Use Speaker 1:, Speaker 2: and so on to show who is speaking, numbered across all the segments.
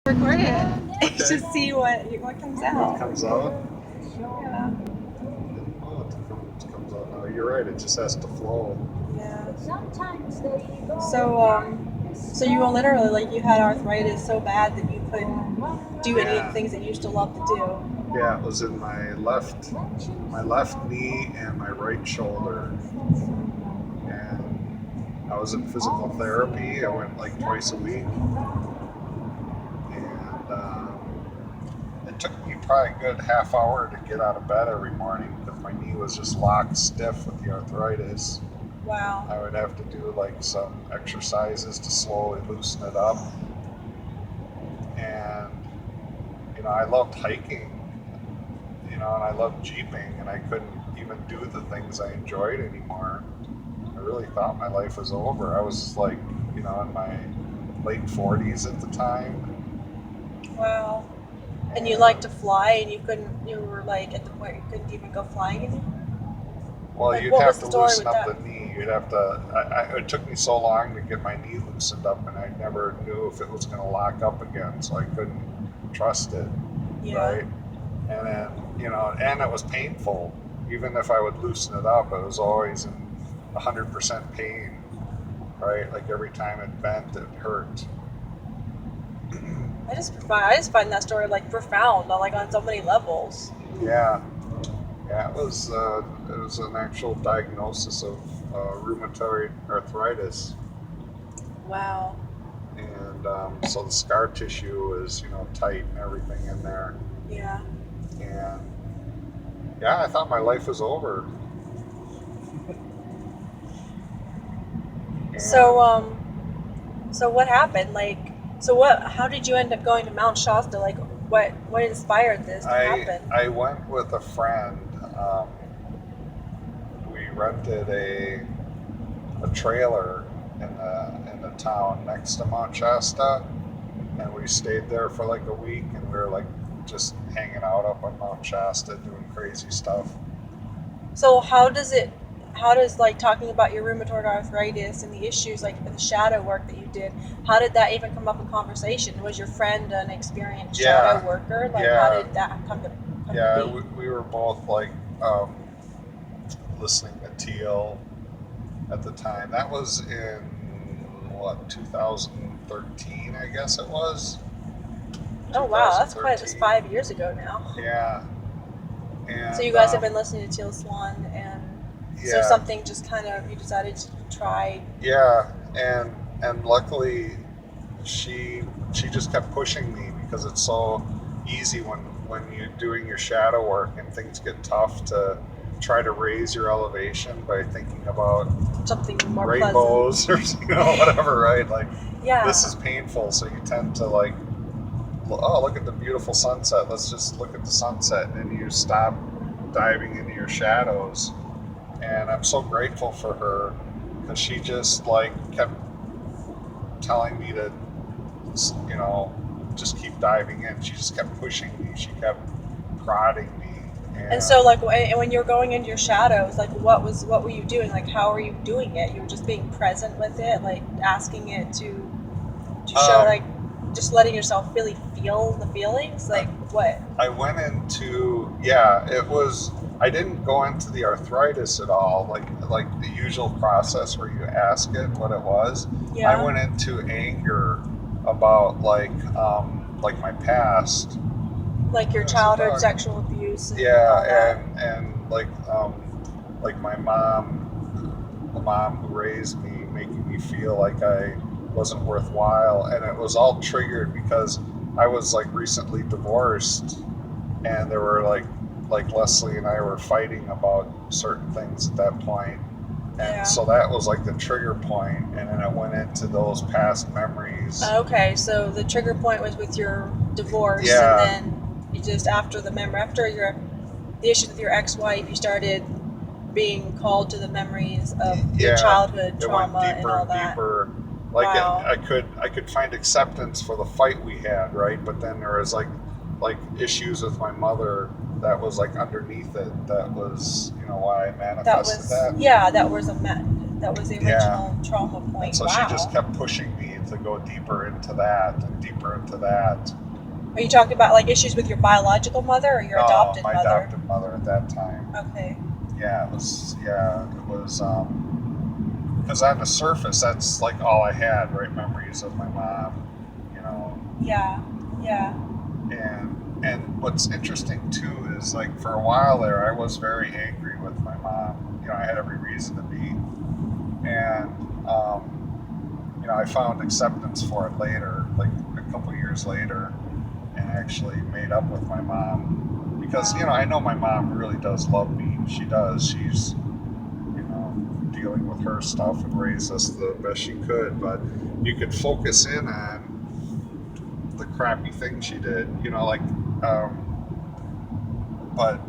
Speaker 1: Record it to see what comes out.
Speaker 2: Comes out.
Speaker 1: Yeah.
Speaker 2: Oh, it comes out now. You're right. It just has to flow.
Speaker 1: Yeah. So you were literally like you had arthritis so bad that you couldn't do any of the things that you used to love to do.
Speaker 2: Yeah, it was in my left knee and my right shoulder. And I was in physical therapy. I went like twice a week. It took me probably a good half hour to get out of bed every morning because my knee was just locked stiff with the arthritis.
Speaker 1: Wow.
Speaker 2: I would have to do like some exercises to slowly loosen it up. And, I loved hiking, and I loved jeeping, and I couldn't even do the things I enjoyed anymore. I really thought my life was over. I was like, in my late 40s at the time.
Speaker 1: Wow. And you like to fly, and you were like at the point you couldn't even go flying anymore?
Speaker 2: Well,
Speaker 1: Like,
Speaker 2: you'd
Speaker 1: what
Speaker 2: have
Speaker 1: was
Speaker 2: to
Speaker 1: the story
Speaker 2: loosen
Speaker 1: with
Speaker 2: up
Speaker 1: that?
Speaker 2: the knee. You'd have to, it took me so long to get my knee loosened up, and I never knew if it was going to lock up again, so I couldn't trust it,
Speaker 1: Yeah.
Speaker 2: right? And then, and it was painful. Even if I would loosen it up, it was always in 100% pain, right? Like every time it bent, it hurt.
Speaker 1: I just find that story like profound, like on so many levels.
Speaker 2: Yeah, it was an actual diagnosis of rheumatoid arthritis.
Speaker 1: Wow.
Speaker 2: And so the scar tissue is, tight and everything in there.
Speaker 1: Yeah.
Speaker 2: And I thought my life was over.
Speaker 1: So what happened? How did you end up going to Mount Shasta? Like, what inspired this to happen?
Speaker 2: I went with a friend. We rented a trailer in the town next to Mount Shasta, and we stayed there for like a week, and we were like just hanging out up on Mount Shasta doing crazy stuff.
Speaker 1: So how does like talking about your rheumatoid arthritis and the issues, like the shadow work that you did, how did that even come up in conversation? Was your friend an experienced shadow worker? Like, how did that come to be?
Speaker 2: We were both like listening to Teal at the time. That was in 2013, I guess it was.
Speaker 1: Oh wow, that's 5 years ago now.
Speaker 2: Yeah. And,
Speaker 1: so you guys have been listening to Teal Swan, and so something just kind of, you decided to try.
Speaker 2: Yeah, and luckily she just kept pushing me because it's so easy when you're doing your shadow work and things get tough to try to raise your elevation by thinking about
Speaker 1: something more
Speaker 2: rainbows
Speaker 1: pleasant.
Speaker 2: or whatever, right? Like,
Speaker 1: yeah,
Speaker 2: this is painful, so you tend to like, oh, look at the beautiful sunset, let's just look at the sunset, and you stop diving into your shadows. And I'm so grateful for her because she just like kept telling me to, just keep diving in. She just kept pushing me. She kept prodding me.
Speaker 1: And so, like, when you're going into your shadows, like, what were you doing? Like, how are you doing it? You were just being present with it, like asking it to show, like, just letting yourself really feel the feelings. Like, what? I
Speaker 2: went into it was. I didn't go into the arthritis at all, like the usual process where you ask it what it was.
Speaker 1: Yeah.
Speaker 2: I went into anger about like my past,
Speaker 1: like your childhood sexual abuse. And
Speaker 2: and like my mom, the mom who raised me, making me feel like I wasn't worthwhile, and it was all triggered because I was like recently divorced, and there were like Leslie and I were fighting about certain things at that point. And so that was like the trigger point, and then I went into those past memories.
Speaker 1: Okay, so the trigger point was with your divorce, and then you just after the issues with your ex-wife, you started being called to the memories of your childhood trauma
Speaker 2: and
Speaker 1: all that.
Speaker 2: Deeper. Like I could find acceptance for the fight we had, right? But then there was like issues with my mother that was like underneath it. That was why I manifested that.
Speaker 1: Yeah, that was That was the
Speaker 2: Yeah.
Speaker 1: original trauma
Speaker 2: And
Speaker 1: point.
Speaker 2: so
Speaker 1: Wow.
Speaker 2: she just kept pushing me to go deeper into that and deeper into that.
Speaker 1: Are you talking about like issues with your biological mother or your adopted
Speaker 2: my
Speaker 1: mother?
Speaker 2: adopted mother at that time.
Speaker 1: Okay.
Speaker 2: Yeah, it was because on the surface that's like all I had, right? Memories of my mom, you know.
Speaker 1: Yeah. Yeah.
Speaker 2: And what's interesting too is like for a while there I was very angry with my mom. I had every reason to be. And I found acceptance for it later, like a couple years later, and actually made up with my mom because I know my mom really does love me. She does. She's dealing with her stuff and raised us the best she could, but you could focus in on the crappy things she did, but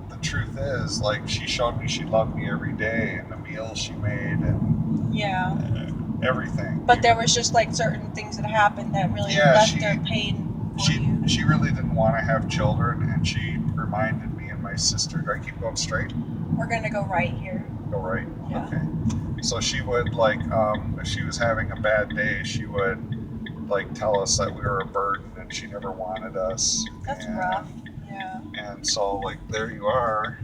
Speaker 2: the truth is, like, she showed me she loved me every day, and the meals she made, and everything.
Speaker 1: But there was just like certain things that happened that really left a pain for you.
Speaker 2: She really didn't want to have children, and she reminded me and my sister. Do I keep going straight?
Speaker 1: We're gonna go right here.
Speaker 2: Go right.
Speaker 1: Yeah.
Speaker 2: Okay. So she would if she was having a bad day, she would tell us that we were a burden and she never wanted us.
Speaker 1: That's rough. Yeah.
Speaker 2: And so there you are,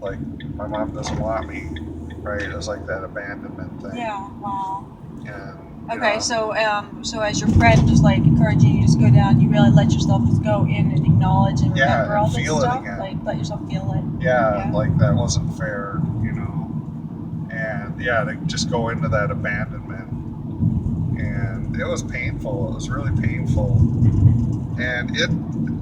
Speaker 2: my mom doesn't want me, right? It was like that abandonment thing.
Speaker 1: Yeah. Wow.
Speaker 2: And
Speaker 1: okay, so as your friend was encouraging you to just go down, you really let yourself just go in and acknowledge and remember all this stuff. Let yourself feel it.
Speaker 2: Yeah, that wasn't fair, and to just go into that abandonment, and it was painful. It was really painful, and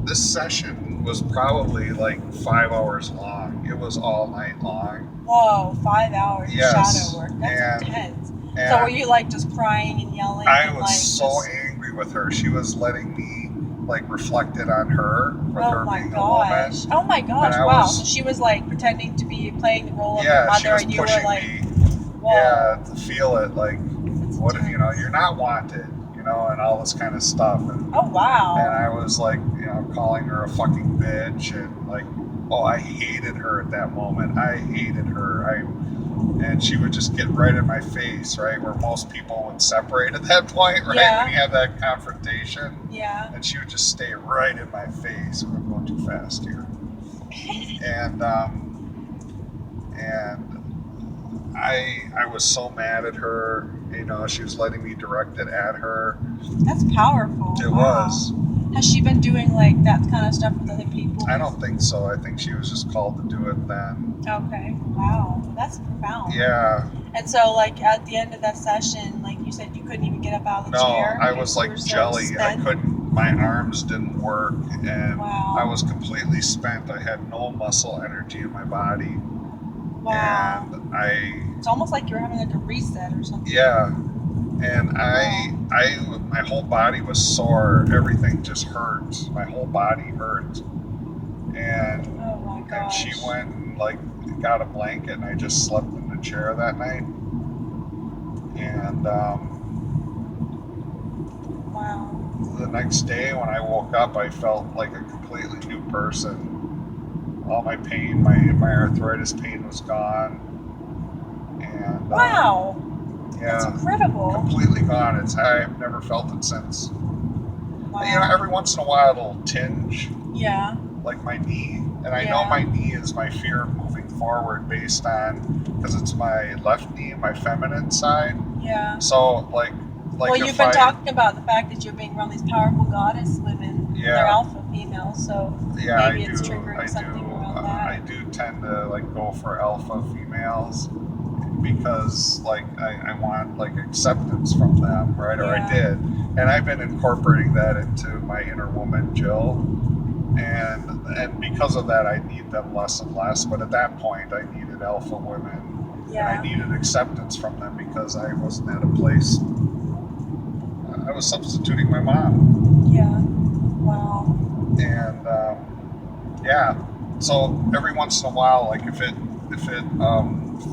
Speaker 2: this session was probably 5 hours long. It was all night long.
Speaker 1: Whoa, 5 hours of shadow work. That's intense. So were you just crying and yelling?
Speaker 2: I was so angry with her. She was letting me reflected on her with her being a woman.
Speaker 1: Oh my gosh! Wow. So she was pretending to be playing the role of your mother, and you were
Speaker 2: me,
Speaker 1: whoa.
Speaker 2: Yeah, to feel it what you're not wanted, and all this kind of stuff. And,
Speaker 1: oh wow.
Speaker 2: And I was calling her a fucking bitch, and I hated her at that moment. I hated her. And she would just get right in my face, right? Where most people would separate at that point, right?
Speaker 1: Yeah.
Speaker 2: When you have that confrontation.
Speaker 1: Yeah.
Speaker 2: And she would just stay right in my face. We're going too fast here. And I was so mad at her. She was letting me direct it at her.
Speaker 1: That's powerful.
Speaker 2: It was.
Speaker 1: Has she been doing that kind of stuff with other people?
Speaker 2: I don't think so. I think she was just called to do it then.
Speaker 1: Okay. Wow. That's profound.
Speaker 2: Yeah.
Speaker 1: And so, at the end of that session, you said you couldn't even get up out of the chair?
Speaker 2: No, I was jelly. So I couldn't, my arms didn't work, and
Speaker 1: wow.
Speaker 2: I was completely spent. I had no muscle energy in my body.
Speaker 1: Wow.
Speaker 2: And
Speaker 1: it's almost like you were having a reset or something.
Speaker 2: Yeah. And my whole body was sore. Everything just hurt. My whole body hurt. And
Speaker 1: oh my gosh.
Speaker 2: And she went and got a blanket, and I just slept in the chair that night. And
Speaker 1: wow.
Speaker 2: The next day when I woke up, I felt like a completely new person. All my pain, my arthritis pain was gone. And
Speaker 1: wow.
Speaker 2: Yeah,
Speaker 1: that's incredible.
Speaker 2: Completely gone. I've never felt it since.
Speaker 1: Wow.
Speaker 2: Every once in a while it'll tinge.
Speaker 1: Yeah.
Speaker 2: Like my knee. And I know my knee is my fear of moving forward based on, because it's my left knee, my feminine side.
Speaker 1: Yeah.
Speaker 2: So
Speaker 1: well, you've been talking about the fact that you're being around these powerful goddess women. Yeah. They're alpha females, so maybe it's triggering something around that.
Speaker 2: I do tend to go for alpha females, because I want acceptance from them, right? Or I did, and I've been incorporating that into my inner woman, Jill, and because of that, I need them less and less. But at that point, I needed alpha women, and I needed acceptance from them because I wasn't at a place. I was substituting my mom.
Speaker 1: Yeah. Wow.
Speaker 2: And so every once in a while, if it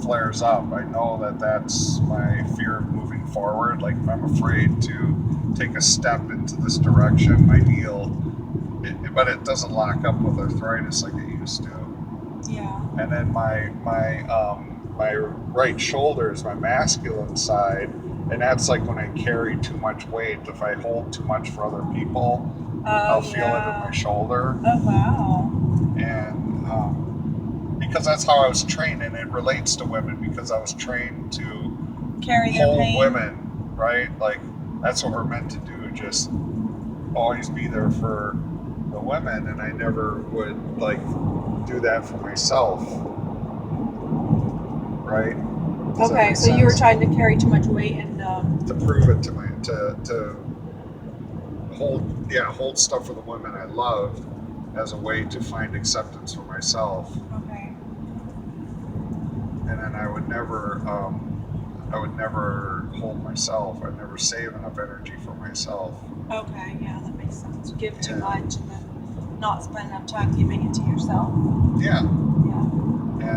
Speaker 2: flares up, I know that that's my fear of moving forward. If I'm afraid to take a step into this direction, my heel, but it doesn't lock up with arthritis like it used to.
Speaker 1: Yeah.
Speaker 2: And then my my right shoulder is my masculine side, and that's like when I carry too much weight. If I hold too much for other people, I'll feel it in my shoulder.
Speaker 1: Oh wow.
Speaker 2: And because that's how I was trained, and it relates to women because I was trained to
Speaker 1: Carry their
Speaker 2: hold
Speaker 1: pain.
Speaker 2: women, right? Like that's what we're meant to do, just always be there for the women, and I never would like do that for myself, right? Does that
Speaker 1: Okay,
Speaker 2: make
Speaker 1: so you were
Speaker 2: sense?
Speaker 1: trying to carry too much weight and
Speaker 2: To prove it to my to hold stuff for the women I loved as a way to find acceptance for myself.
Speaker 1: okay.
Speaker 2: And then I would never hold myself. I'd never save enough energy for myself.
Speaker 1: Okay, yeah, that makes sense. Give too
Speaker 2: Yeah.
Speaker 1: much and then not spend enough time giving it to yourself.
Speaker 2: Yeah.
Speaker 1: Yeah.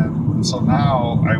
Speaker 2: And so now I